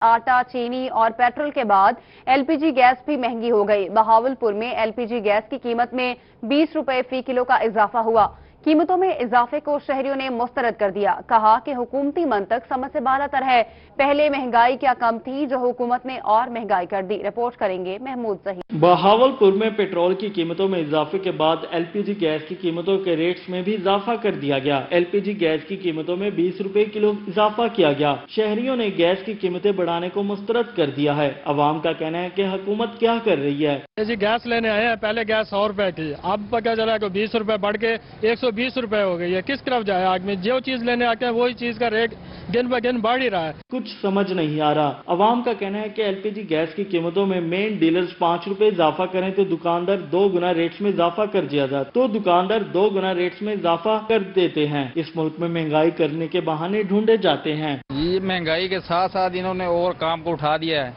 आटा, चीनी और पेट्रोल के बाद एलपीजी गैस भी महंगी हो गई। बहावलपुर में एलपीजी गैस की कीमत में 20 रुपए फी किलो का इजाफा हुआ। कीमतों में इजाफे को शहरियों ने मुस्तरद कर दिया। कहा कि हुकूमती मंतक समझ से बालातर है। पहले महंगाई क्या कम थी जो हुकूमत ने और महंगाई कर दी। रिपोर्ट करेंगे महमूद ज़हीर। बहावलपुर में पेट्रोल की कीमतों में इजाफे के बाद एलपीजी गैस की कीमतों के रेट्स में भी इजाफा कर दिया गया। एलपीजी गैस की कीमतों में 20 रुपए किलो इजाफा किया गया। शहरियों ने गैस की कीमतें बढ़ाने को मुस्तरद कर दिया है। अवाम का कहना है कि हुकूमत क्या कर रही है। जी गैस लेने आए हैं, पहले गैस 100 रुपए की, अब पता चला कि 20 रुपए बढ़ के 120 रुपए हो गई है। किस तरफ जाए आदमी? जो चीज लेने आते हैं वही चीज का रेट दिन ब दिन बढ़ ही रहा है। कुछ समझ नहीं आ रहा। अवाम का कहना है कि एलपीजी गैस की कीमतों में मेन डीलर्स 5 रुपए इजाफा करें तो दुकानदार 2 गुना रेट्स में इजाफा कर दिया जाए तो दुकानदार 2 गुना रेट्स में इजाफा कर देते हैं। इस मुल्क में महंगाई करने के बहाने ढूंढे जाते हैं। ये महंगाई के साथ साथ इन्होंने और काम को उठा दिया है।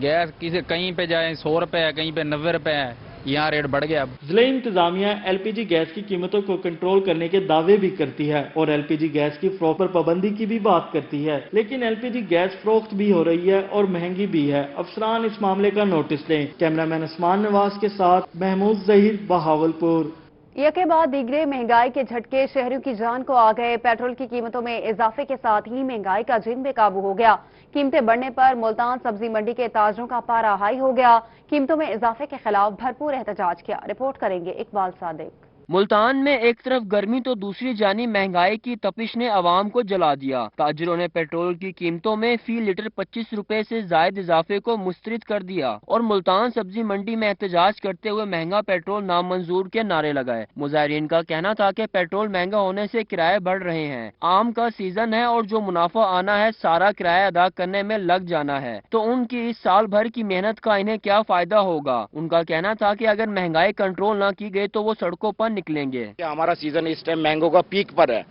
गैस किसी कहीं पे जाए 100 रुपए है, कहीं पे 90 रुपए है, यहाँ रेट बढ़ गया। जिले इंतजामिया एलपीजी गैस की कीमतों को कंट्रोल करने के दावे भी करती है और एलपीजी गैस की फरोख्त पर पाबंदी की भी बात करती है, लेकिन एलपीजी गैस फरोख्त भी हो रही है और महंगी भी है। अफसरान इस मामले का नोटिस लें। कैमरामैन उस्मान नवाज के साथ महमूद ज़हीर, बहावलपुर। एक के बाद दीगरे महंगाई के झटके शहरियों की जान को आ गए। पेट्रोल की कीमतों में इजाफे के साथ ही महंगाई का जिन बेकाबू हो गया। कीमतें बढ़ने पर मुल्तान सब्जी मंडी के ताजरों का पारा हाई हो गया। कीमतों में इजाफे के खिलाफ भरपूर एहतजाज किया। रिपोर्ट करेंगे इकबाल सादिक। मुल्तान में एक तरफ गर्मी तो दूसरी जानी महंगाई की तपिश ने आवाम को जला दिया। ताजिरों ने पेट्रोल की कीमतों में फी लीटर 25 रुपए से जायद इजाफे को मुस्तरद कर दिया और मुल्तान सब्जी मंडी में एहतजाज करते हुए महंगा पेट्रोल नामंजूर के नारे लगाए। मुजाहिरीन का कहना था कि पेट्रोल महंगा होने से किराए बढ़ रहे हैं। आम का सीजन है और जो मुनाफा आना है सारा किराया अदा करने में लग जाना है, तो उनकी इस साल भर की मेहनत का इन्हें क्या फायदा होगा। उनका कहना था कि अगर महंगाई कंट्रोल न की गई तो वो सड़कों पर निकलेंगे। हमारा सीजन इस टाइम मैंगो का पीक पर है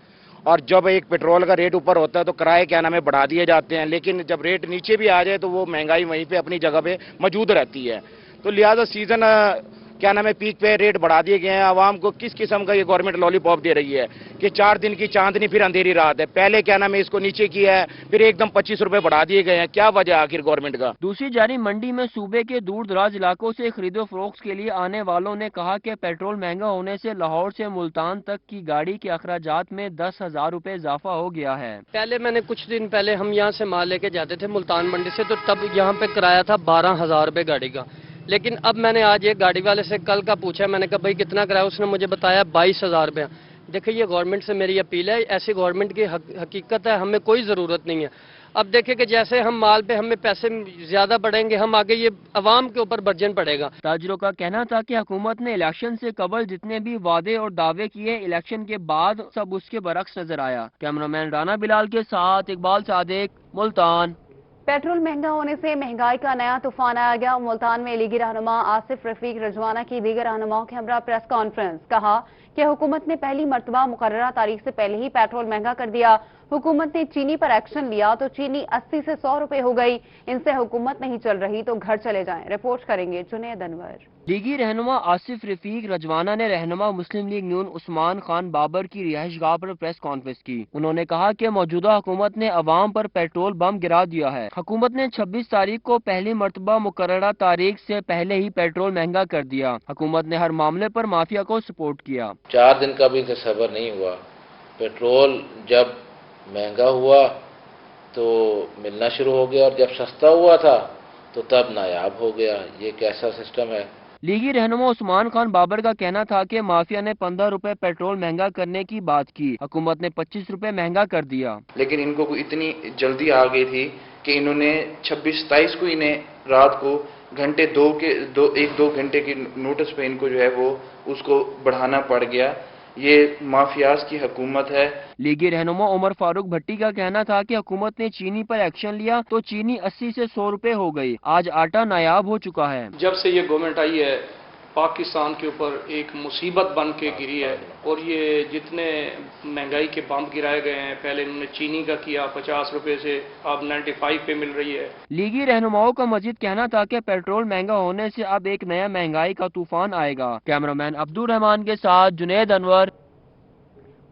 और जब एक पेट्रोल का रेट ऊपर होता है तो किराए क्या नाम है बढ़ा दिए जाते हैं, लेकिन जब रेट नीचे भी आ जाए तो वो महंगाई वहीं पे अपनी जगह पे मौजूद रहती है। तो लिहाजा सीजन क्या नाम है पीक पे रेट बढ़ा दिए गए हैं। आवाम को किस किस्म का ये गवर्नमेंट लॉलीपॉप दे रही है कि 4 दिन की चांदनी फिर अंधेरी रात है। पहले क्या नाम है इसको नीचे किया है, फिर एकदम 25 रुपए बढ़ा दिए गए हैं। क्या वजह आखिर गवर्नमेंट का? दूसरी जानी मंडी में सूबे के दूर दराज इलाकों से खरीदो फरोख्त के लिए आने वालों ने कहा कि पेट्रोल महंगा होने से लाहौर से मुल्तान तक की गाड़ी के अखराजात में 10,000 रुपए इजाफा हो गया है। पहले मैंने कुछ दिन पहले हम यहाँ से माल लेके जाते थे मुल्तान मंडी से, तो तब यहाँ पे किराया था 12,000 रुपए गाड़ी का। लेकिन अब मैंने आज एक गाड़ी वाले से कल का पूछा, मैंने कहा भाई कितना किराया, उसने मुझे बताया 22,000 रुपया। देखिए ये गवर्नमेंट से मेरी अपील है, ऐसी गवर्नमेंट की हकीकत है, हमें कोई ज़रूरत नहीं है। अब देखें कि जैसे हम माल पे हमें पैसे ज्यादा बढ़ेंगे, हम आगे ये अवाम के ऊपर बर्जन पड़ेगा। ताजिरों का कहना था कि हुकूमत ने इलेक्शन से कबल जितने भी वादे और दावे किए, इलेक्शन के बाद सब उसके बरक्स नजर आया। कैमरामैन राना बिलाल के साथ इकबाल सादिक, मुल्तान। पेट्रोल महंगा होने से महंगाई का नया तूफान आया गया। मुल्तान में लीगी रहनुमा आसिफ रफीक रजवाना की दीगर रहनुमाओं के हमरा प्रेस कॉन्फ्रेंस। कहा कि हुकूमत ने पहली मरतबा मुकर्ररा तारीख से पहले ही पेट्रोल महंगा कर दिया। हुकूमत ने चीनी पर एक्शन लिया तो चीनी 80 से 100 रुपए हो गई। इनसे हुकूमत नहीं चल रही तो घर चले जाएं। रिपोर्ट करेंगे जुनैद अनवर। लीगी रहनुमा आसिफ रफीक रजवाना ने रहनुमा मुस्लिम लीग नून उस्मान खान बाबर की रिहाइशगाह पर प्रेस कॉन्फ्रेंस की। उन्होंने कहा कि मौजूदा हुकूमत ने अवाम पर पेट्रोल बम गिरा दिया है। हुकूमत ने 26 तारीख को पहली मरतबा मुकर्ररा तारीख से पहले ही पेट्रोल महंगा कर दिया। हुकूमत ने हर मामले पर माफिया को सपोर्ट किया। 4 दिन का भी सबर नहीं हुआ। पेट्रोल जब महंगा हुआ तो मिलना शुरू हो गया और जब सस्ता हुआ था तो तब नायाब हो गया। ये कैसा सिस्टम है? लीगी रहनुमा उस्मान खान बाबर का कहना था कि माफिया ने 15 रुपए पेट्रोल महंगा करने की बात की, हुकूमत ने 25 रुपए महंगा कर दिया। लेकिन इनको इतनी जल्दी आ गई थी कि इन्होंने 26-27 को इन्हें रात को घंटे 1-2 घंटे की नोटिस पे इनको जो है वो उसको बढ़ाना पड़ गया। ये माफियाज की हुकूमत है। लीगी रहनुमा उमर फारूक भट्टी का कहना था कि हुकूमत ने चीनी पर एक्शन लिया तो चीनी 80 से 100 रुपए हो गई। आज आटा नायाब हो चुका है। जब से ये गवर्नमेंट आई है पाकिस्तान के ऊपर एक मुसीबत बन के गिरी है और ये जितने महंगाई के बम गिराए गए हैं, पहले इन्होंने चीनी का किया 50 रुपए से, अब 95 पे मिल रही है। लीगी रहनुमाओं का मजीद कहना था कि पेट्रोल महंगा होने से अब एक नया महंगाई का तूफान आएगा। कैमरामैन अब्दुल रहमान के साथ जुनैद अनवर।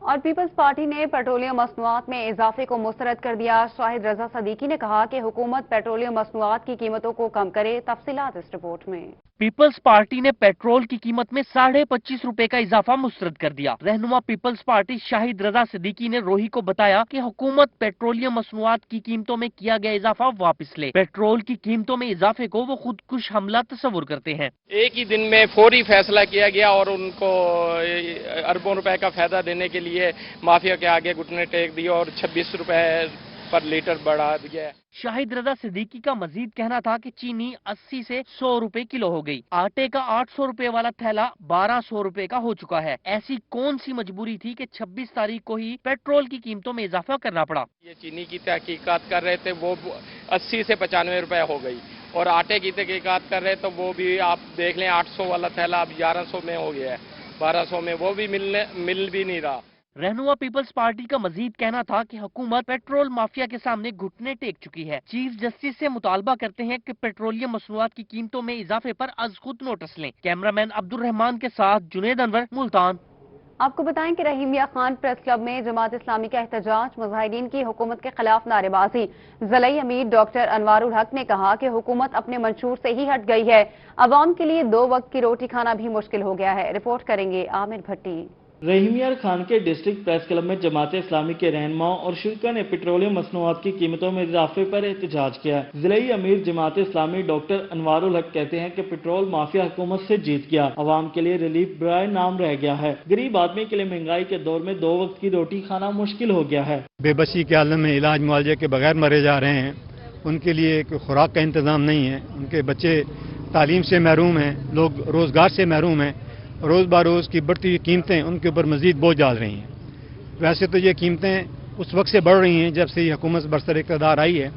और पीपल्स पार्टी ने पेट्रोलियम मसनूआत में इजाफे को मुस्तरद कर दिया। शाहिद रजा सदीकी ने कहा कि हुकूमत पेट्रोलियम मसनूआत की कीमतों को कम करे। तफसीलात इस रिपोर्ट में। पीपल्स पार्टी ने पेट्रोल की कीमत में 25.5 रुपए का इजाफा मुस्तरद कर दिया। रहनुमा पीपल्स पार्टी शाहिद रजा सिद्दीकी ने रोही को बताया कि हुकूमत पेट्रोलियम मसनूआत की कीमतों में किया गया इजाफा वापस ले। पेट्रोल की कीमतों में इजाफे को वो खुदकुश हमला तस्वुर करते हैं। एक ही दिन में फौरी फैसला किया गया और उनको अरबों रुपए का फायदा देने के लिए माफिया के आगे घुटने टेक दिए और 26 रुपए पर लीटर बढ़ा दिया। शाहिद रजा सिद्दीकी का मजीद कहना था कि चीनी 80 से 100 रुपए किलो हो गई। आटे का 800 रुपए वाला थैला 1200 रुपए का हो चुका है। ऐसी कौन सी मजबूरी थी कि 26 तारीख को ही पेट्रोल की कीमतों में इजाफा करना पड़ा। ये चीनी की तहकीकात कर रहे थे, वो 80 से 95 रुपए हो गई और आटे की तहकीकात कर रहे तो वो भी आप देख लें 800 वाला थैला अब 1100 में हो गया है, 1200 में वो भी मिल भी नहीं रहा। रहनुमा पीपल्स पार्टी का मजीद कहना था कि हुकूमत पेट्रोल माफिया के सामने घुटने टेक चुकी है। चीफ जस्टिस से मुतालबा करते हैं कि पेट्रोलियम मसनूआत की कीमतों में इजाफे पर अज खुद नोटिस लें। कैमरामैन अब्दुल रहमान के साथ जुनेद अनवर, मुल्तान। आपको बताएं कि रहीमिया खान प्रेस क्लब में जमात इस्लामी का एहतजाज, मुजाहिदीन की हुकूमत के खिलाफ नारेबाजी। ज़िला अमीर डॉक्टर अनवारुल हक ने कहा कि हुकूमत अपने मंशूर से ही हट गई है। अवाम के लिए 2 वक्त की रोटी खाना भी मुश्किल हो गया है। रिपोर्ट करेंगे आमिर भट्टी। रहीमिया खान के डिस्ट्रिक्ट प्रेस क्लब में जमात इस्लामी के रहनुमाओं और शुरा ने पेट्रोलियम मसनूआत की कीमतों में इजाफे पर एहतजाज किया। जिला अमीर जमात इस्लामी डॉक्टर अनवारुल हक कहते हैं कि पेट्रोल माफिया हुकूमत से जीत गया, अवाम के लिए रिलीफ बराए नाम रह गया है। गरीब आदमी के लिए महंगाई के दौर में 2 वक्त की रोटी खाना मुश्किल हो गया है। बेबसी के आलम में इलाज मुआवजे के बगैर मरे जा रहे हैं, उनके लिए खुराक का इंतजाम नहीं है, उनके बच्चे तालीम से महरूम हैं, लोग रोजगार से महरूम हैं। रोज़ बरोज़ की बढ़ती हुई कीमतें उनके ऊपर मज़ीद बोझ डाल रही हैं। वैसे तो ये कीमतें उस वक्त से बढ़ रही हैं जब से ये हुकूमत बरसर इक़्तिदार आई है,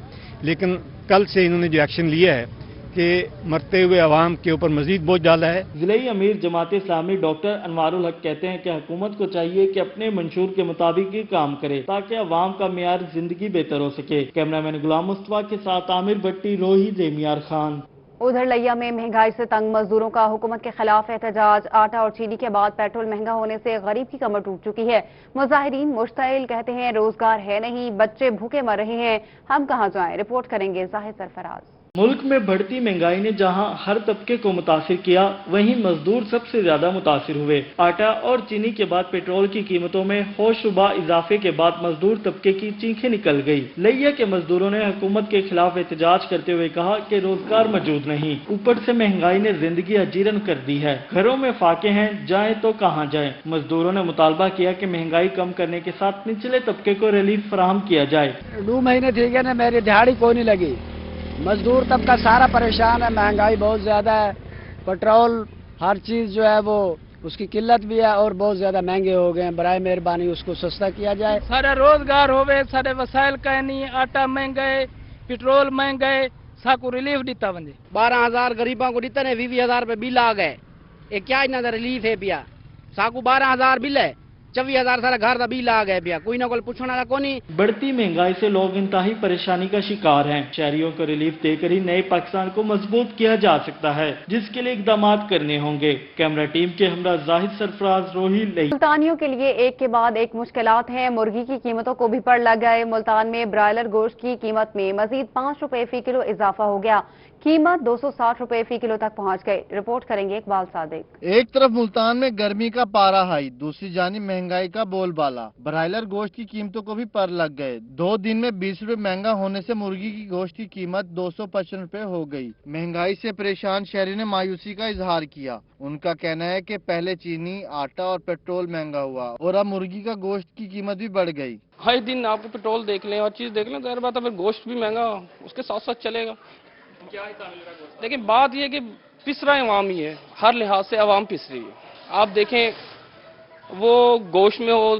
लेकिन कल से इन्होंने जो एक्शन लिया है कि मरते हुए अवाम के ऊपर मज़ीद बोझ डाला है। ज़िला अमीर जमात इस्लामी डॉक्टर अनवारुल हक कहते हैं कि हुकूमत को चाहिए कि अपने मंशूर के मुताबिक ही काम करे ताकि अवाम का मियार जिंदगी बेहतर हो सके। कैमरामैन गुलाम मुस्तफा के साथ आमिर भट्टी, रोही, ज़ेमियार खान। उधर लिया में महंगाई से तंग मजदूरों का हुकूमत के खिलाफ एहतजाज। आटा और चीनी के बाद पेट्रोल महंगा होने से गरीब की कमर टूट चुकी है। मुजाहिरीन मुश्तइल कहते हैं रोजगार है नहीं, बच्चे भूखे मर रहे हैं, हम कहां जाएं। रिपोर्ट करेंगे जाहिद सरफराज। मुल्क में बढ़ती महंगाई ने जहां हर तबके को मुतासिर किया, वहीं मजदूर सबसे ज्यादा मुतासिर हुए। आटा और चीनी के बाद पेट्रोल की कीमतों में होशरुबा इजाफे के बाद मजदूर तबके की चीखें निकल गई। लिया के मजदूरों ने हुकूमत के खिलाफ एहतजाज करते हुए कहा कि रोजगार मौजूद नहीं, ऊपर से महंगाई ने जिंदगी अजीरन कर दी है, घरों में फाके हैं, जाए तो कहाँ जाए। मजदूरों ने मुतालबा किया कि महंगाई कम करने के साथ निचले तबके को रिलीफ फराहम किया जाए। 2 महीने ठीक है ना, मेरी दिहाड़ी कोई नहीं लगी, मजदूर तबका सारा परेशान है, महंगाई बहुत ज्यादा है, पेट्रोल हर चीज जो है वो उसकी किल्लत भी है और बहुत ज्यादा महंगे हो गए हैं। बराए मेहरबानी उसको सस्ता किया जाए। सारे रोजगार होवे, सारे वसाइल का नहीं, आटा महंगे, पेट्रोल महंगे, साकू रिलीफ दिता वंजे। 12,000 गरीबों को दिता ने 20,000 रुपए बिल आ गए, ये क्या इतना रिलीफ है पिया। साकू 12,000 बिल है, 24,000 सारा घर का बिल आ गए पिया, कोई ना कोई पूछने वाला कोनी। बढ़ती महंगाई से लोग इंतहाई परेशानी का शिकार हैं। शहरियों को रिलीफ देकर ही नए पाकिस्तान को मजबूत किया जा सकता है, जिसके लिए इकदाम करने होंगे। कैमरा टीम के हमरा जाहिद सरफराज, रोही। मुल्तानियों के लिए एक के बाद एक मुश्किलात हैं। मुर्गी की कीमतों को भी पड़ लग गए। मुल्तान में ब्रायलर गोश्त की कीमत में मजीद 5 रुपए फी किलो इजाफा हो गया, कीमत 260 रुपए फी किलो तक पहुंच गई। रिपोर्ट करेंगे इकबाल सादिक। एक तरफ मुल्तान में गर्मी का पारा हाई, दूसरी जानिब महंगाई का बोलबाला। ब्रायलर गोश्त की कीमतों को भी पर लग गए। 2 दिन में 20 रुपए महंगा होने से मुर्गी की गोश्त की कीमत 255 रुपए हो गई। महंगाई से परेशान शहरी ने मायूसी का इजहार किया। उनका कहना है कि पहले चीनी, आटा और पेट्रोल महंगा हुआ और अब मुर्गी का गोश्त की कीमत भी बढ़ गई। हर दिन आपको पेट्रोल देख लें और चीज देख लें, तो बात है, फिर गोश्त भी महंगा उसके साथ साथ चलेगा। क्या लेकिन बात यह कि पिस रहा है अवाम ही है, हर लिहाज से अवाम पिस रही है। आप देखें वो गोश्त में हो,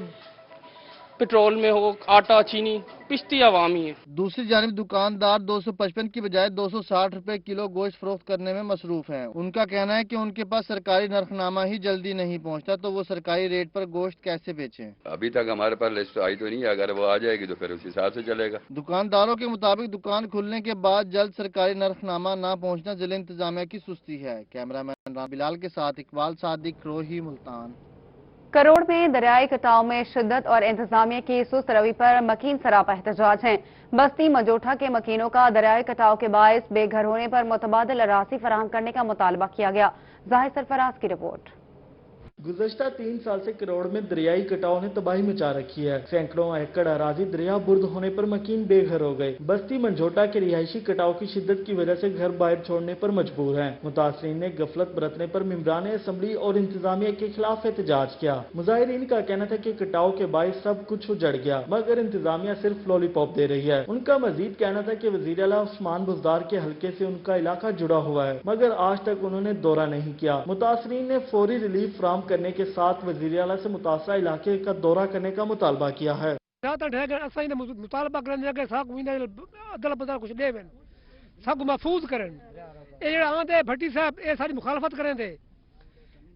पेट्रोल में हो, आटा चीनी, पिसती अवाम ही है। दूसरी जानिब दुकानदार 255 की बजाय 260 रुपए किलो गोश्त फरोख्त करने में मसरूफ हैं। उनका कहना है कि उनके पास सरकारी नरखनामा ही जल्दी नहीं पहुंचता, तो वो सरकारी रेट पर गोश्त कैसे बेचें। अभी तक हमारे पास लिस्ट आई तो नहीं है, अगर वो आ जाएगी तो फिर उस हिसाब से चलेगा। दुकानदारों के मुताबिक दुकान खुलने के बाद जल्द सरकारी नरखनामा न पहुँचना जिला इंतजामिया की सुस्ती है। कैमरामैन बिलाल के साथ इकबाल सादिक, रोही, मुल्तान। करोड़ में दरियाई कटाव में शिद्दत और इंतजामिया की सुस्त रवि पर मकीन सरापा एहतजाज है। बस्ती मजोठा के मकीनों का दरियाई कटाव के बायस बेघर होने पर मुतबादिल अराजी फराहम करने का मुतालबा किया गया। जाहिर सरफराज की रिपोर्ट। गुज़श्ता 3 साल से करोड़ में दरियाई कटाव ने तबाही मचा रखी है। सैकड़ों एकड़ अराजी दरिया बुर्द होने पर मकीन बेघर हो गए। बस्ती मंझोटा के रिहायशी कटाव की शिद्दत की वजह से घर बाहर छोड़ने पर मजबूर हैं। मुतासरीन ने गफलत बरतने पर मेंबरान असम्बली और इंतजामिया के खिलाफ एहतजाज किया। मुजाहिरीन का कहना था कि कटाव के बायस सब कुछ उजड़ गया, मगर इंतजामिया सिर्फ लॉलीपॉप दे रही है। उनका मजीद कहना था कि वजीर आला उस्मान बुज़दार के हल्के से उनका इलाका जुड़ा हुआ है, मगर आज तक उन्होंने दौरा नहीं किया। मुतासरीन ने फौरी रिलीफ फराहम करने के साथ वज़ीर आला से मुतासरा इलाके का दौरा करने का मुतालबा किया है। मुतालबा सब महफूज करें, आंदे भट्टी साहब ये सारी मुखालफत करें थे।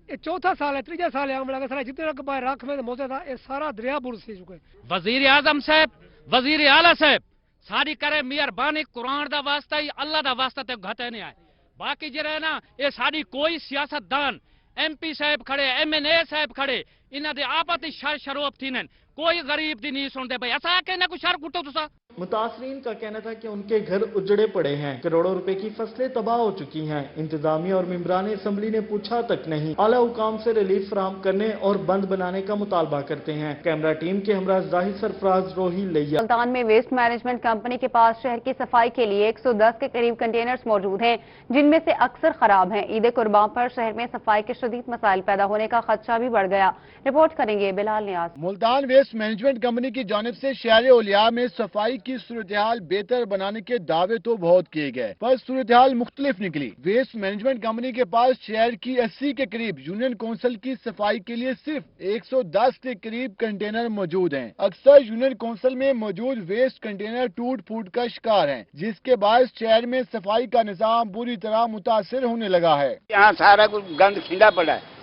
ये चौथा साल है, तीजा साल है, सारा जितने राख में मौजूद था ये सारा दरिया बुर से चुके। वजीर आजम साहब, वजीर आला साहब सारी करे मेहरबानी कुरान दा वास्ता ही अल्लाह दा वास्ता ते घटे नहीं आए। बाकी जो ना ये सारी कोई सियासतदान MP साहब खड़े, MNA साहब खड़े, इन्हां दे आपस च शर शरोब थी न, कोई गरीब दी नहीं सुनते भाई। असा के ना कोई शर कुटो तुसा। मुतासरीन का कहना था कि उनके घर उजड़े पड़े हैं, करोड़ों रुपए की फसलें तबाह हो चुकी हैं। इंतजामिया और मेंबरान असम्बली ने पूछा तक नहीं। आला हुकाम से रिलीफ फराहम करने और बंद बनाने का मुतालबा करते हैं। कैमरा टीम के हमरा जाहिर सरफराज रोही लिया। मुल्तान में वेस्ट मैनेजमेंट कंपनी के पास शहर की सफाई के लिए 110 के करीब कंटेनर्स मौजूद हैं, जिनमें से अक्सर खराब हैं। ईद कुर्बान पर शहर में सफाई के शदीद मसाइल पैदा होने का खदशा भी बढ़ गया। रिपोर्ट करेंगे बिलाल नियाज। मुल्तान वेस्ट मैनेजमेंट कंपनी की जानिब से शहर ओलिया में सफाई की सूरत-ए-हाल बेहतर बनाने के दावे तो बहुत किए गए, पर सूरत-ए-हाल मुख्तलिफ निकली। वेस्ट मैनेजमेंट कंपनी के पास शहर की 80 के करीब यूनियन काउंसिल की सफाई के लिए सिर्फ 110 के करीब कंटेनर मौजूद हैं। अक्सर यूनियन काउंसिल में मौजूद वेस्ट कंटेनर टूट फूट का शिकार हैं, जिसके बाद शहर में सफाई का निजाम बुरी तरह मुतासिर होने लगा है। यहाँ सारा कुछ गंद खिंडा पड़ा है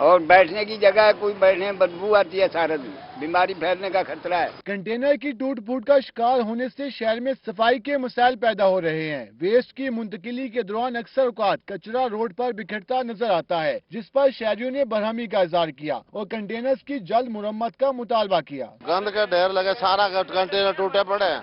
और बैठने की जगह कोई बैठने में बदबू आती है, सारा दिन बीमारी फैलने का खतरा है। कंटेनर की टूट फूट का शिकार होने से शहर में सफाई के मसाइल पैदा हो रहे हैं। वेस्ट की मुंतकिली के दौरान अक्सर औकात कचरा रोड पर बिखरता नजर आता है, जिस पर शहरियों ने बरहमी का इजहार किया और कंटेनर्स की जल्द मुरम्मत का मुतालबा किया। गंद का ढेर लगे, सारा कंटेनर टूटे पड़े हैं,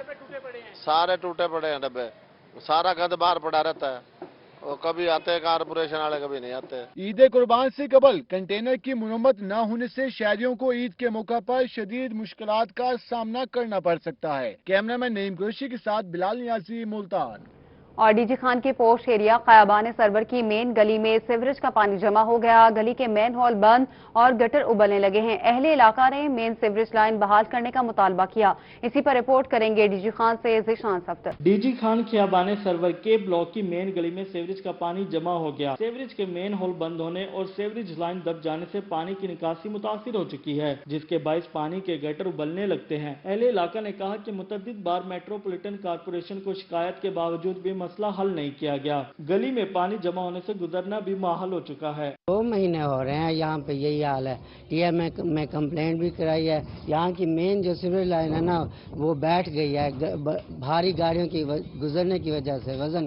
सारे टूटे पड़े हैं डब्बे, सारा गंद बाहर पड़ा रहता है। और कभी आते हैं कारपोरेशन वाले, कभी नहीं आते। ईद कुर्बान से कबल कंटेनर की मुरम्मत न होने से शहरियों को ईद के मौका पर शदीद मुश्किलात का सामना करना पड़ सकता है। कैमरामैन नईम कुरैशी के साथ बिलाल नियाजी, मुल्तान। और डीजी खान के पोश एरिया खयाबान सरवर की मेन गली में सीवरेज का पानी जमा हो गया। गली के मेन हॉल बंद और गटर उबलने लगे हैं। अहले इलाका ने मेन सीवरेज लाइन बहाल करने का मुतालबा किया। इसी पर रिपोर्ट करेंगे डीजी खान से ज़ीशान सफ्तर। डीजी खान खयाबान सरवर के ब्लॉक की मेन गली में सीवरेज का पानी जमा हो गया। सीवरेज के मेन हॉल बंद होने और सीवरेज लाइन दब जाने से पानी की निकासी मुतासिर हो चुकी है, जिसके बायस पानी के गटर उबलने लगते हैं। अहले इलाका ने कहा कि मुतअद्दिद बार मेट्रोपॉलिटन कारपोरेशन को शिकायत के बावजूद भी मसला हल नहीं किया गया। गली में पानी जमा होने से गुजरना भी मुहाल हो चुका है। 2 महीने हो रहे हैं यहाँ पे यही हाल है। टीएम में कंप्लेंट भी कराई है। यहाँ की मेन जो सीवरेज लाइन है ना, वो बैठ गई है भारी गाड़ियों की गुजरने की वजह से, वजन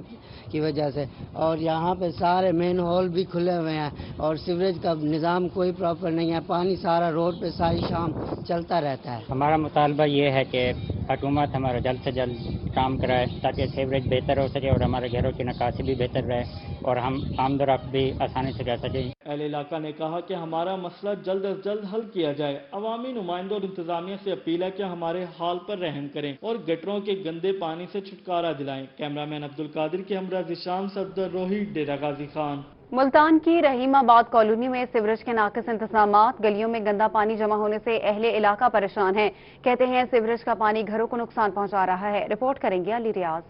की वजह से। और यहाँ पे सारे मेन हॉल भी खुले हुए हैं और सीवरेज का निज़ाम कोई प्रॉपर नहीं है। पानी सारा रोड पे सारी शाम चलता रहता है। हमारा मुतालबा ये है कि हुकूमत हमारा जल्द से जल्द काम कराए ताकि सीवरेज बेहतर हो सके और हमारे घरों की निकासी भी बेहतर रहे और हम आमदोरफ्त भी आसानी से कर सकें। अहले इलाका ने कहा कि हमारा मसला जल्द अज जल्द हल किया जाए। अवामी नुमाइंदों और इंतजामिया से अपील है कि हमारे हाल पर रहम करें और गटरों के गंदे पानी से छुटकारा दिलाएं। कैमरामैन अब्दुल कादिर के हमरा ज़ीशान सफदर, रोही, डेरा गाजी खान। मुल्तान की रहीमाबाद कॉलोनी में सीवरेज के नाकिस इंतजामात, गलियों में गंदा पानी जमा होने से अहले इलाका परेशान है। कहते हैं सीवरेज का पानी घरों को नुकसान पहुंचा रहा है। रिपोर्ट करेंगे अली रियाज।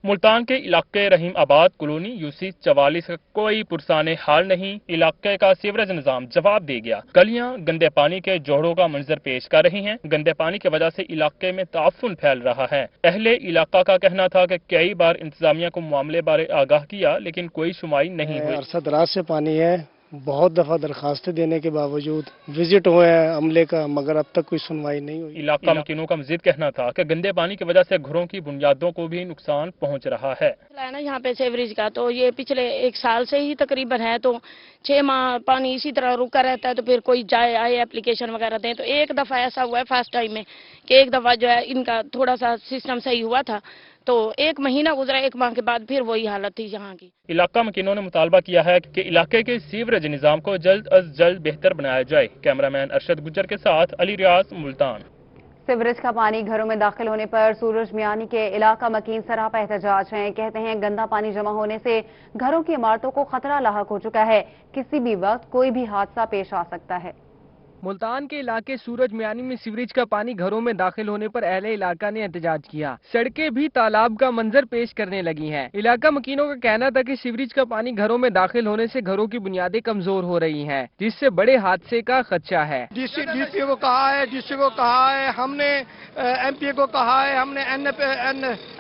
मुल्तान के इलाके रहीम आबाद कॉलोनी यूसी 44 का कोई पुरसाने हाल नहीं। इलाके का सीवरेज निजाम जवाब दे गया। गलियां गंदे पानी के जोड़ों का मंजर पेश कर रही हैं। गंदे पानी की वजह से इलाके में ताफुन फैल रहा है। अहले इलाका का कहना था कि कई बार इंतजामिया को मामले बारे आगाह किया, लेकिन कोई सुनवाई नहीं हुई। अरसा दराज से पानी है, बहुत दफ़ा दरखास्तें देने के बावजूद विजिट हुए हैं अमले का, मगर अब तक कोई सुनवाई नहीं हुई। इलाका मकीनों का मजीद कहना था कि गंदे पानी की वजह से घरों की बुनियादों को भी नुकसान पहुंच रहा है। ना यहाँ पे सीवरेज का तो ये पिछले 1 साल से ही तकरीबन है, तो 6 माह पानी इसी तरह रुका रहता है। तो फिर कोई जाए आए एप्लीकेशन वगैरह दें, तो एक दफ़ा ऐसा हुआ है फर्स्ट टाइम में कि एक दफ़ा जो है इनका थोड़ा सा सिस्टम सही हुआ था, तो 1 महीना गुजरा, 1 माह के बाद फिर वही हालत थी यहाँ की। इलाका मकीनों ने मुतालबा किया है कि इलाके के सीवरेज निज़ाम को जल्द अज जल्द बेहतर बनाया जाए। कैमरामैन अरशद गुज्जर के साथ अली रियाज, मुल्तान। सीवरेज का पानी घरों में दाखिल होने पर सूरज मियानी के इलाका मकीन सरापा एहतजाज हैं। कहते हैं गंदा पानी जमा होने से घरों की इमारतों को खतरा लाहक हो चुका है, किसी भी वक्त कोई भी हादसा पेश आ सकता है। मुल्तान के इलाके सूरज मियानी में सीवरेज का पानी घरों में दाखिल होने पर अहले इलाका ने एहतजाज किया। सड़कें भी तालाब का मंजर पेश करने लगी हैं। इलाका मकीनों का कहना था कि सीवरेज का पानी घरों में दाखिल होने से घरों की बुनियादें कमजोर हो रही हैं, जिससे बड़े हादसे का खदशा है। डीसी को कहा है, डीसी को कहा है, हमने एमपी को कहा है, हमने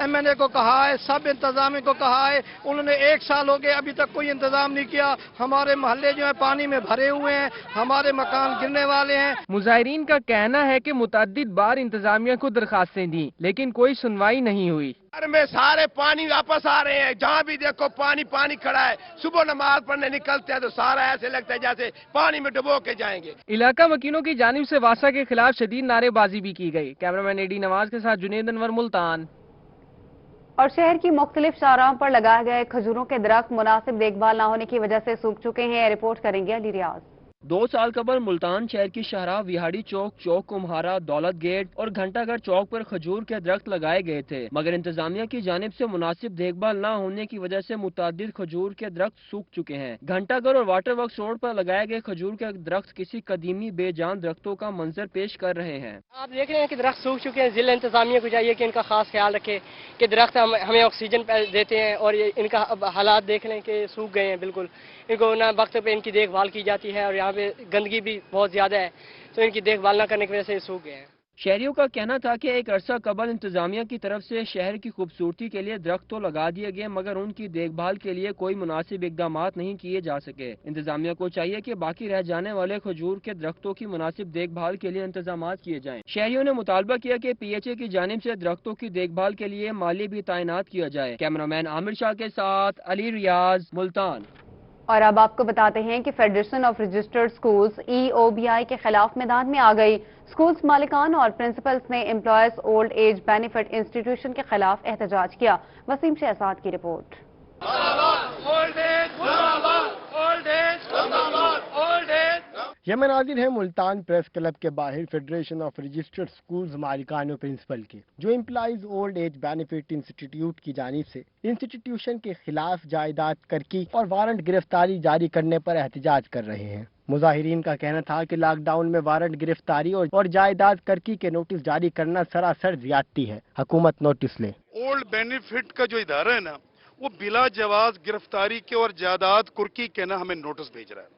एमएनए को कहा है, सब इंतजामी को कहा है। उन्होंने 1 साल हो गए, अभी तक कोई इंतजाम नहीं किया। हमारे मोहल्ले जो है पानी में भरे हुए हैं, हमारे मकान गिरने वाले हैं। मुजाहिरीन का कहना है कि मुतअद्दिद बार इंतजामिया को दरखास्तें दी, लेकिन कोई सुनवाई नहीं हुई। घर में सारे पानी वापस आ रहे हैं, जहाँ भी देखो पानी पानी खड़ा है। सुबह नमाज पढ़ने निकलते हैं तो सारा ऐसे लगता है जैसे पानी में डुबो के जाएंगे। इलाका मकीनों की जानिब से वासा के खिलाफ शदीद नारेबाजी भी की गई। कैमरामैन एडी नवाज के साथ जुनेद अनवर, मुल्तान। और शहर की मुख्तलिफ शाहराहों पर लगाए गए खजूरों के दरख्त मुनासिब देखभाल न होने की वजह से सूख चुके हैं। रिपोर्ट करेंगे अली रियाज। 2 साल कबल मुल्तान शहर की शाहराह विहाड़ी चौक, चौक कुम्हारा, दौलत गेट और घंटाघर चौक पर खजूर के दरख्त लगाए गए थे, मगर इंतजामिया की जानिब से मुनासिब देखभाल न होने की वजह से मुतअद्दिद खजूर के दरख्त सूख चुके हैं। घंटाघर और वाटर वर्क्स रोड पर लगाए गए खजूर के दरख्त किसी कदीमी बेजान दरख्तों का मंजर पेश कर रहे हैं। आप देख रहे हैं कि दरख्त सूख चुके हैं। जिला इंतजामिया को चाहिए कि इनका खास ख्याल रखे कि दरख्त हमें ऑक्सीजन देते हैं, और ये इनका हालात देख लें कि सूख गए हैं बिल्कुल। इनको ना वक्त पे इनकी देखभाल की जाती है, और यहाँ पे गंदगी भी बहुत ज्यादा है, तो इनकी देखभाल न करने की वजह से सूख गए हैं। शहरियों का कहना था कि एक अरसा कबल इंतजामिया की तरफ से शहर की खूबसूरती के लिए दरख्त तो लगा दिए गए, मगर उनकी देखभाल के लिए कोई मुनासिब इकदाम नहीं किए जा सके। इंतजामिया को चाहिए कि बाकी रह जाने वाले खजूर के दरख्तों की मुनासिब देखभाल के लिए इंतजाम किए जाएं। शहरियों ने मुतालबा किया कि PHA की जानिब से दरख्तों की देखभाल के लिए माली भी तैनात किया जाए। कैमरामैन आमिर शाह के साथ अली रियाज, मुल्तान। और अब आपको बताते हैं कि federation of registered schools EOBI के खिलाफ मैदान में आ गई। स्कूल्स मालिकान और प्रिंसिपल्स ने employees old age benefit institution के खिलाफ एहतजाज किया। वसीम शहजाद की रिपोर्ट। यह मनाजिर है मुल्तान प्रेस क्लब के बाहर फेडरेशन ऑफ रजिस्टर्ड स्कूल्स मालिकान और प्रिंसिपल के, जो employees old age benefit institute की जानिब से इंस्टीट्यूशन के खिलाफ जायदाद कर्की और वारंट गिरफ्तारी जारी करने पर एहतजाज कर रहे हैं। मुजाहिरीन का कहना था कि लॉकडाउन में वारंट गिरफ्तारी और जायदाद कर्की के नोटिस जारी करना सरासर ज्यादती है। हुकूमत नोटिस ले। ओल्ड बेनिफिट का जो इदारा है ना, वो बिला जवाज गिरफ्तारी के और जायदाद कुर्की के ना हमें नोटिस भेज रहा है।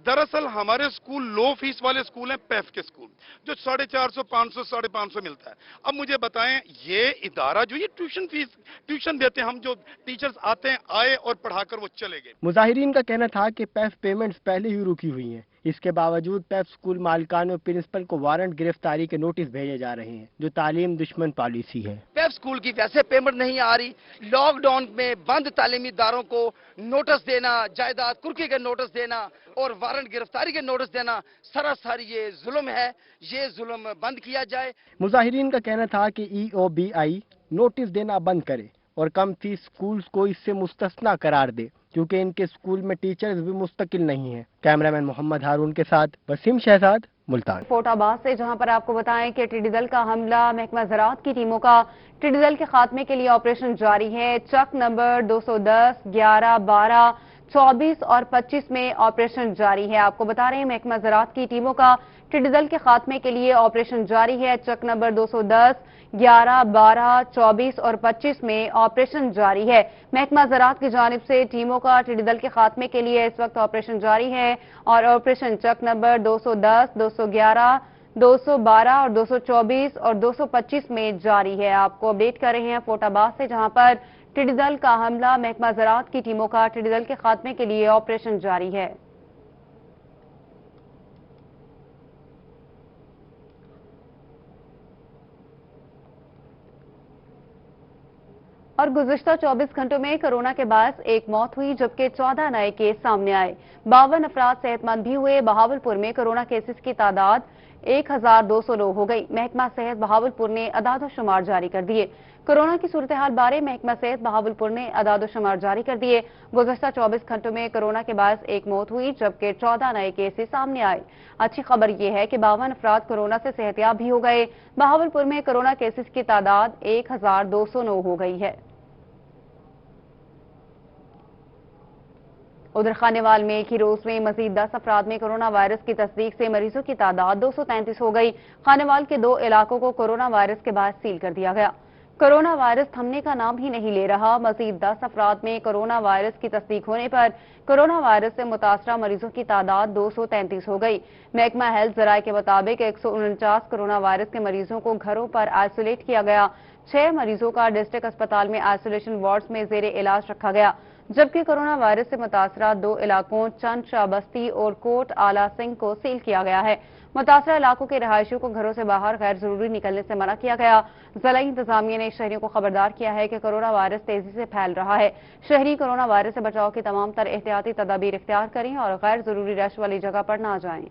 दरअसल हमारे स्कूल लो फीस वाले स्कूल हैं, पैफ के स्कूल, जो 450, 500, 550 मिलता है। अब मुझे बताएं, ये इदारा जो ये ट्यूशन देते हैं, हम जो टीचर्स आते हैं आए और पढ़ाकर वो चले गए। मुजाहिरीन का कहना था कि पैफ पेमेंट्स पहले ही रुकी हुई हैं। इसके बावजूद पैफ स्कूल मालिकान और प्रिंसिपल को वारंट गिरफ्तारी के नोटिस भेजे जा रहे हैं, जो तालीम दुश्मन पॉलिसी है। पैफ स्कूल की वैसे पेमेंट नहीं आ रही, लॉकडाउन में बंद तालीमी इदारों को नोटिस देना, जायदाद कुर्की के नोटिस देना और वारंट गिरफ्तारी के नोटिस देना सरासर ये जुल्म है। ये जुल्म बंद किया जाए। मुजाहिरीन का कहना था कि EOBI नोटिस देना बंद करे और कम फीस स्कूल्स को इससे मुस्तस्ना करार दे, क्योंकि इनके स्कूल में टीचर्स भी मुस्तकिल नहीं है। कैमरामैन मोहम्मद हारून के साथ वसीम शहजाद, मुल्तान। फोटाबाद से जहां पर आपको बताएं कि टिड्डी दल का हमला, महकमा ज़राअत की टीमों का टिड्डी दल के खात्मे के लिए ऑपरेशन जारी है। चक नंबर 210, 11, 12, 24 और 25 में ऑपरेशन जारी है। आपको बता रहे हैं महकमा ज़राअत की टीमों का टिड्डी दल के खात्मे के लिए ऑपरेशन जारी है। चक नंबर 210, 11, 12, 24 और 25 में ऑपरेशन जारी है। महकमा ज़राअत की जानिब से टीमों का टिड्डी दल के खात्मे के लिए इस वक्त ऑपरेशन जारी है और ऑपरेशन चक नंबर 210, 211, 212 और 224 और 225 में जारी है। आपको अपडेट कर रहे हैं फोटाबाद से, जहां पर टिड्डी दल का हमला, महकमा ज़राअत की टीमों का टिड्डी दल के खात्मे के लिए ऑपरेशन जारी है। और गुज़िश्ता 24 घंटों में कोरोना के बायस एक मौत हुई, जबकि 14 नए केस सामने आए। 52 अफराद सेहतमंद भी हुए। बहावलपुर में कोरोना केसेस की तादाद 1209 हो गई। महकमा सेहत बहावलपुर ने अदाद-ओ-शुमार जारी कर दिए। कोरोना की सूरत हाल बारे महकमा सेहत बहावलपुर ने अदाद-ओ-शुमार जारी कर दिए। गुज़िश्ता 24 घंटों में कोरोना के बायस एक मौत हुई, जबकि 14 नए केसेस सामने आए। अच्छी खबर यह है कि 52 अफराद कोरोना से सेहतयाब भी हो गए। बहावलपुर में कोरोना केसेस की तादाद 1209 हो गई है। उधर खानेवाल में एक ही रोज में मजीद 10 अफराद में कोरोना वायरस की तस्दीक से मरीजों की तादाद 233 हो गई। खानेवाल के 2 इलाकों को कोरोना वायरस के बाद सील कर दिया गया। कोरोना वायरस थमने का नाम ही नहीं ले रहा। मजीद 10 अफराद में कोरोना वायरस की तस्दीक होने पर कोरोना वायरस से मुतासरा मरीजों की तादाद 233 हो गई। महकमा हेल्थ जराये के मुताबिक 149 कोरोना वायरस के मरीजों को घरों पर आइसोलेट किया गया। 6 मरीजों का डिस्ट्रिक्ट अस्पताल में आइसोलेशन वार्ड्स में जेर इलाज रखा गया, जबकि कोरोना वायरस से मुतासरा 2 इलाकों चंद शाह बस्ती और कोट आला सिंह को सील किया गया है। मुतासरा इलाकों के रहायशियों को घरों से बाहर गैर जरूरी निकलने से मना किया गया। जिला इंतजामिया ने शहरियों को खबरदार किया है कि कोरोना वायरस तेजी से फैल रहा है। शहरी कोरोना वायरस से बचाव की तमाम तर एहतियाती तदाबीर इख्तियार करें और गैर जरूरी रश वाली जगह पर ना जाएं।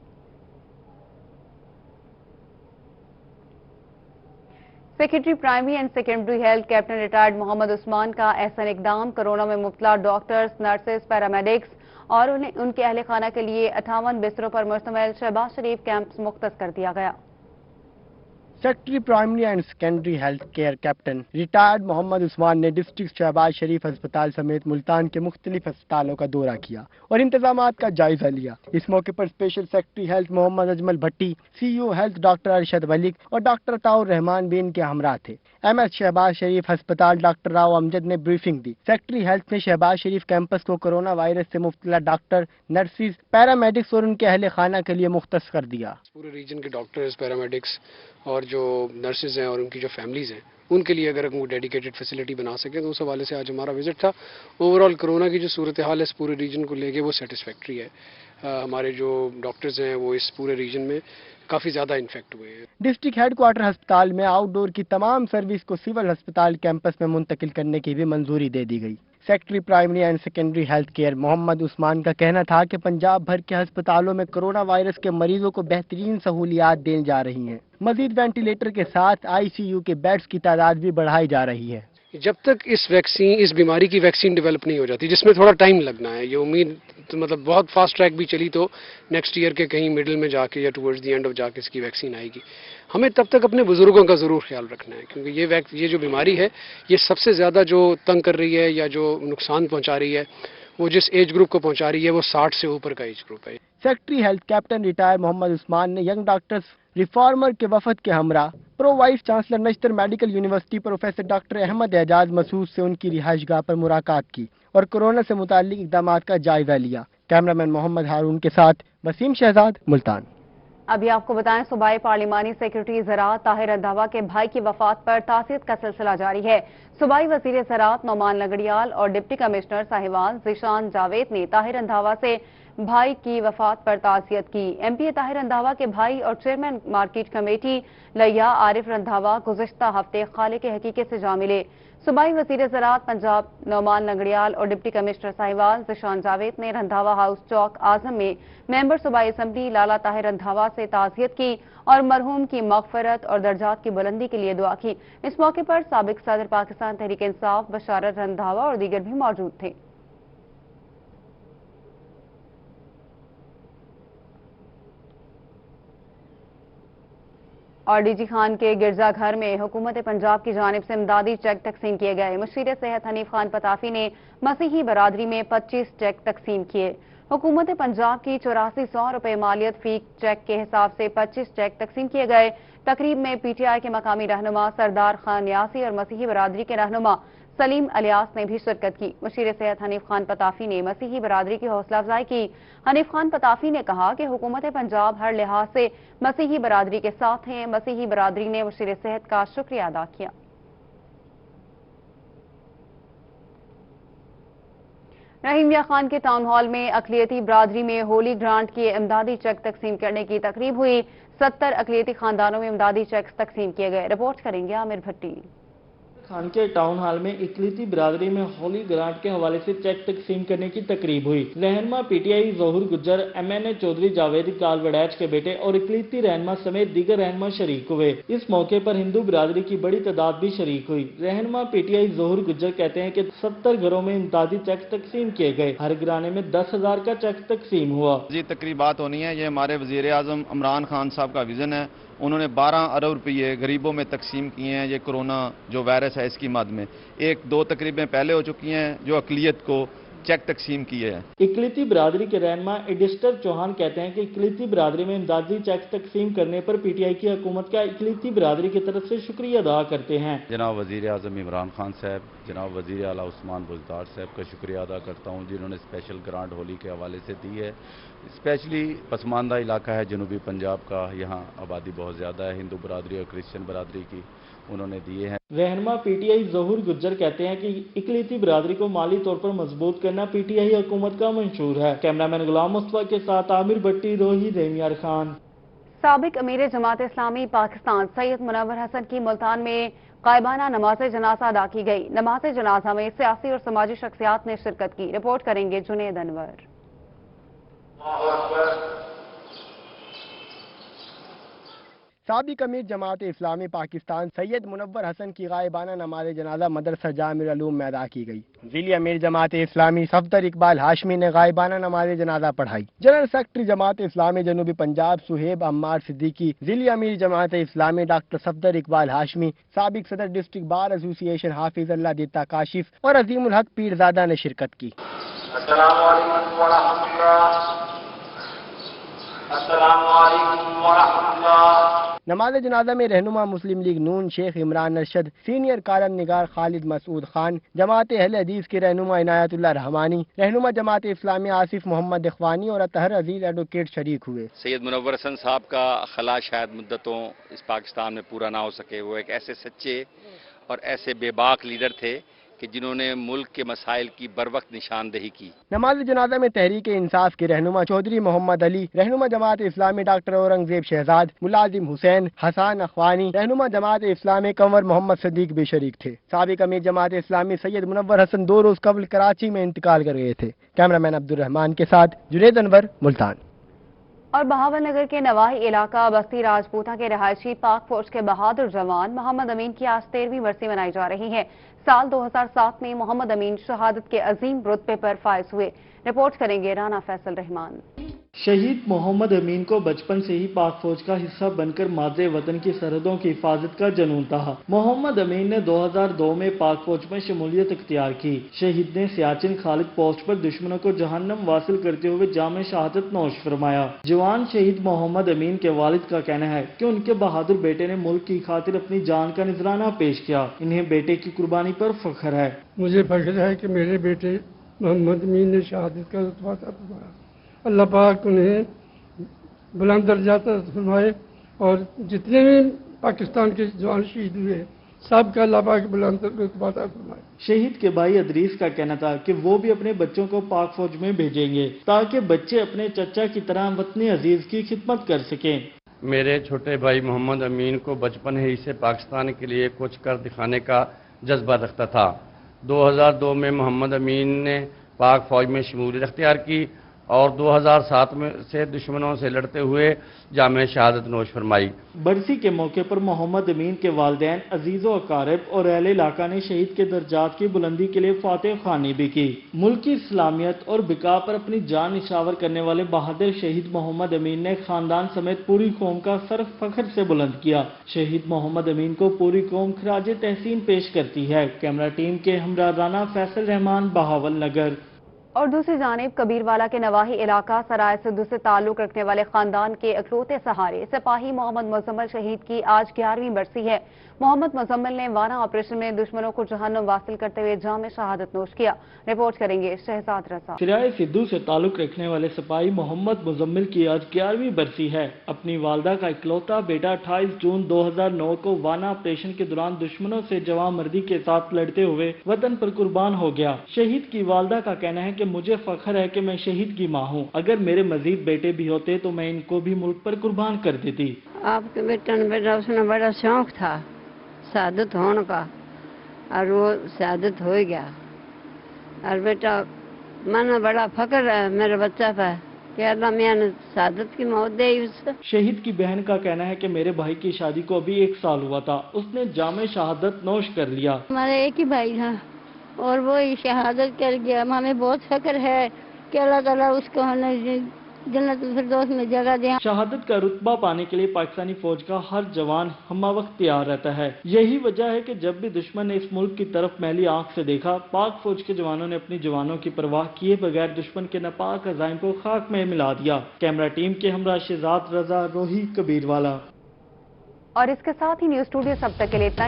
Secretary primary and secondary health captain retired Mohammad Usman का एहसन इकदाम। कोरोना में मुब्तला डॉक्टर्स, नर्सेस, पैरामेडिक्स और उनके अहल खाना के लिए 58 बिस्तरों पर मुश्तमिल शहबाज शरीफ कैंप मुख्तस कर दिया गया। Secretary primary and secondary health care captain retired Mohammad Usman ने डिस्ट्रिक्ट शहबाज शरीफ अस्पताल समेत मुल्तान के मुख्तलिफ अस्पतालों का दौरा किया और इंतजामात का जायजा लिया। इस मौके पर special secretary health Mohammad Ajmal Bhatti, CEO health doctor Arshad Malik और डॉक्टर ताउर रहमान भी इनके हमरा थे। MS शहबाज शरीफ अस्पताल डॉक्टर राव अमजद ने ब्रीफिंग दी। सेक्रेटरी हेल्थ ने शहबाज शरीफ कैंपस को कोरोना वायरस से मुब्तला डॉक्टर, नर्सिस, पैरामेडिक्स और उनके अहले खाना के लिए मुख्तस कर दिया। पूरे रीजन के डॉक्टर्स, पैरामेडिक्स और जो नर्सेज हैं और उनकी जो फैमिलीज हैं उनके लिए अगर हम डेडिकेटेड फैसिलिटी बना सकें तो उस हवाले से आज हमारा विजिट था। ओवरऑल कोरोना की जो सूरत हाल है इस पूरे रीजन को लेके वो सेटिस्फैक्ट्री है। हमारे जो डॉक्टर्स हैं वो इस पूरे रीजन में काफ़ी ज़्यादा इन्फेक्ट हुए हैं। डिस्ट्रिक्ट हेडक्वार्टर अस्पताल में आउटडोर की तमाम सर्विस को सिविल अस्पताल कैंपस में मुंतकिल करने की भी मंजूरी दे दी गई। Secretary primary and secondary health care Mohammad Usman का कहना था कि पंजाब भर के अस्पतालों में कोरोना वायरस के मरीजों को बेहतरीन सहूलियात देने जा रही हैं। मजीद वेंटिलेटर के साथ ICU के बेड्स की तादाद भी बढ़ाई जा रही है। जब तक इस बीमारी की वैक्सीन डेवलप नहीं हो जाती, जिसमें थोड़ा टाइम लगना है, ये उम्मीद तो मतलब बहुत फास्ट ट्रैक भी चली तो नेक्स्ट ईयर के कहीं मिडिल में जाके या टुवर्ड्स द एंड ऑफ जाके इसकी वैक्सीन आएगी। हमें तब तक अपने बुजुर्गों का जरूर ख्याल रखना है, क्योंकि ये जो बीमारी है ये सबसे ज्यादा जो तंग कर रही है या जो नुकसान पहुंचा रही है वो जिस एज ग्रुप को पहुंचा रही है वो 60 से ऊपर का एज ग्रुप है। Secretary health captain retired Mohammad Usman ने यंग डॉक्टर्स रिफॉर्मर के वफद के हमरा pro vice chancellor Nishtar medical university professor doctor Ahmad Ejaz Masood से उनकी रिहाइशगाह पर मुलाकात की और कोरोना से मुताल्लिक इक़दाम का जायजा लिया। कैमरामैन मोहम्मद हारून के साथ वसीम शहजाद, मुल्तान। अभी आपको बताएं, सूबाई पार्लिमानी सेक्रेटरी ज़राअत ताहिर रंधावा के भाई की वफात पर ताज़ियत का सिलसिला जारी है। सूबाई वज़ीर ज़राअत नौमान लंगड़ियाल और डिप्टी कमिश्नर साहिवाल ज़ीशान जावेद ने ताहिर रंधावा से भाई की वफात पर ताज़ियत की। MP ताहिर रंधावा के भाई और चेयरमैन मार्केट कमेटी लैया आरिफ रंधावा गुज़िश्ता हफ्ते खाले के हकीकत से जा मिले। सूबाई वज़ीर ज़राअत पंजाब नौमान लंगड़ियाल और डिप्टी कमिश्नर साहिवाल ज़ीशान जावेद ने रंधावा हाउस चौक आजम में मेंबर सूबाई असम्बली लाला ताहिर रंधावा से ताज़ियत की और मरहूम की मग़फ़िरत और दर्जात की बुलंदी के लिए दुआ की। इस मौके पर साबिक़ सदर पाकिस्तान तहरीक इंसाफ बशारत रंधावा और दीगर भी मौजूद थे। और DG खान के गिरजाघर में हुकूमत पंजाब की जानिब से इमदादी चेक तकसीम किए गए। मुशीर सेहत हनीफ खान पताफी ने मसीही बरादरी में 25 चेक तकसीम किए। हुकूमत पंजाब की 8400 रुपए मालियत फी चेक के हिसाब से 25 चेक तकसीम किए गए। तकरीब में PTI के मकामी रहनुमा सरदार खान यासी और मसीही बरादरी के रहनुमा सलीम अलियास ने भी शिरकत की। मुशीर सेहत हनीफ खान पताफी ने मसीही बरादरी की हौसला अफजाई की। हनीफ खान पताफी ने कहा कि हुकूमत पंजाब हर लिहाज से मसीही बरादरी के साथ हैं। मसीही बरादरी ने मुशीर सेहत का शुक्रिया अदा किया। रहीमिया खान के टाउन हॉल में अक़लियती बरादरी में होली ग्रांट के इमदादी चेक तकसीम करने की तकरीब हुई। 70 अक़लियती खानदानों में इमदादी चेक तकसीम किए गए। रिपोर्ट करेंगे आमिर भट्टी। खान के टाउन हॉल में इकलीती बिरादरी में होली ग्रांट के हवाले से चेक तकसीम करने की तकरीब हुई। रहनुमा पीटीआई ज़हूर गुज्जर, MNA चौधरी जावेद इकबाल वड़ैच के बेटे और इकलीती रहनुमा समेत दीगर रहनुमा शरीक हुए। इस मौके पर हिंदू बिरादरी की बड़ी तादाद भी शरीक हुई। रहनुमा पीटीआई ज़हूर गुज्जर कहते हैं कि 70 घरों में इमदादी चेक तकसीम किए गए। हर घराने में 10,000 का चेक तकसीम हुआ। जी तकरीबात होनी है, ये हमारे वज़ीर आज़म इमरान खान साहब का विज़न है। उन्होंने 12 अरब रुपये गरीबों में तकसीम किए हैं। ये कोरोना जो वायरस है इसकी मद में 1-2 तकरीबें पहले हो चुकी हैं जो अक़लियत को चेक तकसीम किए हैं। इकलीती बिरादरी के रहनुमा एडिस्टर चौहान कहते हैं कि इकलीती बिरादरी में इमदादी चेक तकसीम करने पर पीटीआई की हुकूमत का इकलीती बिरादरी की तरफ से शुक्रिया अदा करते हैं। जनाब वज़ीर आज़म इमरान खान साहब, जनाब वज़ीर आला उस्मान बुज़दार साहब का शुक्रिया अदा करता हूँ जिन्होंने स्पेशल ग्रांट होली के हवाले से दी है। स्पेशली पसमानदा इलाका है जनूबी पंजाब का, यहाँ आबादी बहुत ज़्यादा है हिंदू बिरादरी और क्रिश्चियन बिरादरी की, उन्होंने दिए हैं। रहनुमा पीटीआई ज़हूर गुज्जर कहते हैं कि इकलीती बिरादरी को माली तौर पर मजबूत करना पीटीआई हुकूमत का मंशूर है। कैमरामैन गुलाम मुस्तफा के साथ आमिर भट्टी, रोही रेमियार खान। साबिक अमीर जमात इस्लामी पाकिस्तान सैयद मुनव्वर हसन की मुल्तान में गायबाना नमाज जनाजा अदा की गई। नमाज जनाजा में सियासी और समाजी शख्सियात ने शिरकत की। रिपोर्ट करेंगे जुनेद अनवर। साबिक अमीर जमात इस्लामी पाकिस्तान सैयद मुनव्वर हसन की गायबाना नमाज जनाजा मदरसा जामिउल उलूम में अदा की गई। ज़िली अमीर जमात इस्लामी सफदर इकबाल हाशमी ने गायबाना नमाज जनाजा पढ़ाई। जनरल सेक्रेटरी जमात इस्लामी जनूबी पंजाब सुहेब अम्मार सिद्दीकी, ज़िली अमीर जमात इस्लामी डॉक्टर सफदर इकबाल हाशमी, साबिक सदर डिस्ट्रिक्ट बार एसोसिएशन हाफिज अल्लाह दिता काशिफ और अजीमुल हक पीरजादा ने शिरकत की। नमाज जनाजा में रहनुमा मुस्लिम लीग नून शेख इमरान अरशद, सीनियर कालम निगार खालिद मसूद खान, जमात अहले हदीस के रहनुमा इनायतुल्लाह रहमानी, रहनुमा जमात इस्लामी आसिफ मोहम्मद इखवानी और अतहर अजीज एडवोकेट शरीक हुए। सैयद मुनव्वर हसन साहब का खला शायद मुद्दतों इस पाकिस्तान में पूरा ना हो सके। वो एक ऐसे सच्चे और ऐसे बेबाक लीडर थे कि जिन्होंने मुल्क के मसाइल की बर वक्त निशानदेही की। नमाज जनाजा में तहरीक इंसाफ के रहनुमा चौधरी मोहम्मद अली, रहनुमा जमात इस्लामी डॉक्टर औरंगजेब शहजाद, मुलाजिम हुसैन, हसान अखवानी, रहनुमा जमात इस्लामी कंवर मोहम्मद सदीक भी शरीक थे। साबिक अमीर जमात इस्लामी सैयद मुनव्वर हसन 2 रोज कबल कराची में इंतकाल कर गए थे। कैमरामैन अब्दुल रहमान के साथ जुनेद अनवर, मुल्तान। और बहावल नगर के नवाही इलाका बस्ती राजपूता के रहायशी पाक फौज के बहादुर जवान मोहम्मद अमीन की आज 13वीं बरसी मनाई जा रही है। साल 2007 में मोहम्मद अमीन शहादत के अजीम रुतबे पर फायज हुए। रिपोर्ट करेंगे राना फैसल रहमान। शहीद मोहम्मद अमीन को बचपन से ही पाक फौज का हिस्सा बनकर मादरे वतन की सरहदों की हिफाजत का जुनून था। मोहम्मद अमीन ने 2002 में पाक फौज में शमूलियत इख्तियार की। शहीद ने सियाचिन खालिद पोस्ट पर दुश्मनों को जहन्नम वासिल करते हुए जामे शहादत नोश फरमाया। जवान शहीद मोहम्मद अमीन के वालिद का कहना है कि उनके बहादुर बेटे ने मुल्क की खातिर अपनी जान का निजराना पेश किया। इन्हें बेटे की कुर्बानी पर फख्र है। मुझे फख्र है कि मेरे बेटे मोहम्मद अमीन ने शहादत का रुतबा पाया। अल्लाह पाक उन्हें बुलंद दर्जा फरमाए और जितने भी पाकिस्तान के जवान शहीद हुए सब का अल्लाह पाक बुलंद रुतबा फरमाए। शहीद के भाई अदरीस का कहना था कि वो भी अपने बच्चों को पाक फौज में भेजेंगे ताकि बच्चे अपने चचा की तरह वतनी अजीज की खिदमत कर सकें। मेरे छोटे भाई मोहम्मद अमीन को बचपन ही से पाकिस्तान के लिए कुछ कर दिखाने का जज्बा रखता था। 2002 में मोहम्मद अमीन ने पाक फौज में शमूलियत अख्तियार की और 2007 में से दुश्मनों से लड़ते हुए जामे शहादत नोश फरमाई। बरसी के मौके पर मोहम्मद अमीन के वालिदैन, अजीज़ो अकारिब और अहले इलाका ने शहीद के दर्जात की बुलंदी के लिए फातिह खानी भी की। मुल्क की इस्लामियत और बिका पर अपनी जान निशावर करने वाले बहादुर शहीद मोहम्मद अमीन ने खानदान समेत पूरी कौम का सर फख्र से बुलंद किया। शहीद मोहम्मद अमीन को पूरी कौम खराज तहसीन पेश करती है। कैमरा टीम के हमरा राना फैसल रहमान, बहावल नगर। और दूसरी जानिब कबीरवाला के नवाही इलाका सराय सिद्धू से ताल्लुक रखने वाले खानदान के अकलौते सहारे सिपाही मोहम्मद मुजम्मिल शहीद की आज 11वीं बरसी है। मोहम्मद मुजम्मिल ने वाना ऑपरेशन में दुश्मनों को जहन्नम वासिल करते हुए जामे शहादत नोश किया। रिपोर्ट करेंगे शहजाद रजा। सराय सिद्धू से ताल्लुक रखने वाले सिपाही मोहम्मद मुजम्मिल की आज 11वीं बरसी है। अपनी वालदा का इकलौता बेटा 28 जून 2009 को वाना ऑपरेशन के दौरान दुश्मनों से जवां मर्दी के साथ लड़ते हुए वतन पर कुर्बान हो गया। शहीद की वालदा का कहना है कि मुझे फख्र है कि मैं शहीद की माँ हूँ। अगर मेरे मजीद बेटे भी होते तो मैं इनको भी मुल्क पर कुर्बान कर देती। आपके बेटा ने उसने बड़ा शौक था शहादत होने का اور وہ شہادت ہو گیا. اور بیٹا من بڑا فخر ہے میرے بچہ پہ کہ اللہ میاں نے شہادت کی موت دے اس. شہید کی بہن کا کہنا ہے کہ میرے بھائی کی شادی کو ابھی 1 سال ہوا تھا, اس نے جام شہادت نوش کر لیا. ہمارا ایک ہی بھائی تھا اور وہ شہادت کر گیا. ہمیں بہت فخر ہے کہ اللہ تعالیٰ اس کو جنت الفردوس میں جگہ دے. شہادت کا رتبہ پانے کے لیے پاکستانی فوج کا ہر جوان ہمہ وقت تیار رہتا ہے. یہی وجہ ہے کہ جب بھی دشمن نے اس ملک کی طرف میلی آنکھ سے دیکھا, پاک فوج کے جوانوں نے اپنی جوانوں کی پرواہ کیے بغیر دشمن کے ناپاک عزائم کو خاک میں ملا دیا. کیمرہ ٹیم کے ہمراہ شہزاد رضا, روہی, کبیر والا. اور اس کے ساتھ ہی نیوز اسٹوڈیو سب تک کے لیے اتنا.